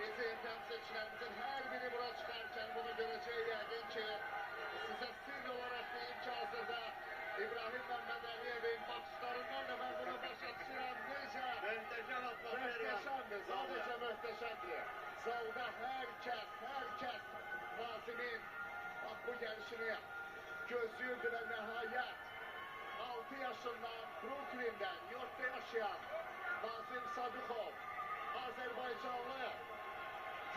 Bizim temsilcilerimizin her biri bura çıkarken bunu göreceği yəqin ki, size sır olarak deyim ki, hazırda İbrahim Məhəmməd Əliyevin baxışlarından da ben bunu başa düşürəm. Necə? Möhtəşəm atmosfer var. Möhtəşəmdir, sadece möhtəşəmdir. Zalda herkes Nazim'in bak bu gelişini gözlüyordu ve nihayet 6 yaşından Brooklyn'den, New York'ta yaşayan Nazim Sadıkov, Azerbaycanlı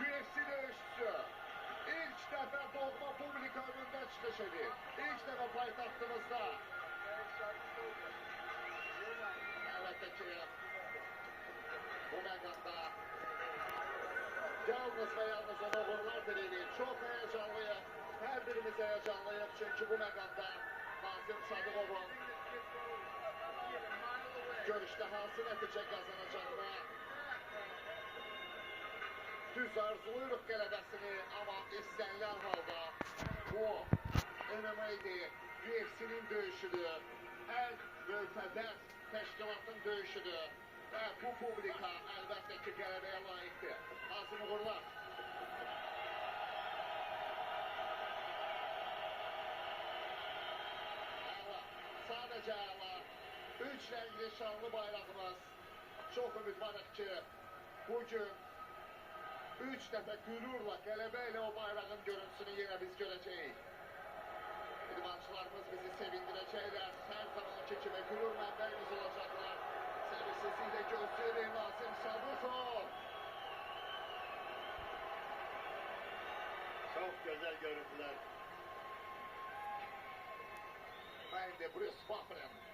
UFC dövüşçüsü, ilk defa doğma publika önünde çıkış edip, ilk defa payitahtımızda. Elbette ki bu məqamda yalnız ve yalnız ona uğurlar dileyim. Çok heyecanlıyım. Her birimiz heyecanlıyım. Çünkü bu məqamda Nazim Sadıkov'un görüşte hansı nəticə qazanacağına düz arzuluyuruq qələbəsini, ama istənilən halda bu MMA-dir, UFC-nin döyüşüdür, ən möhtədər təşkilatın döyüşüdür və bu publika əlbəttə ki qələbəyə layiqdir. Nazim uğurlar. Sadece əla, 3 rəngli şanlı bayrağımız. Çok ümid varıq ki, bugün 3 dəfə qürurla, qələbəyle o bayrağın görüntüsünü yine biz görəcəyik. İdmançılarımız bizi sevindirəcəklər. Her zamanki kimi qürur mənbəyimiz olacaklar. Səbirsizliklə gözləyirik Nazim Sadıkov. Çok güzel görüntüler. Ben de Bruce Buffer'ım.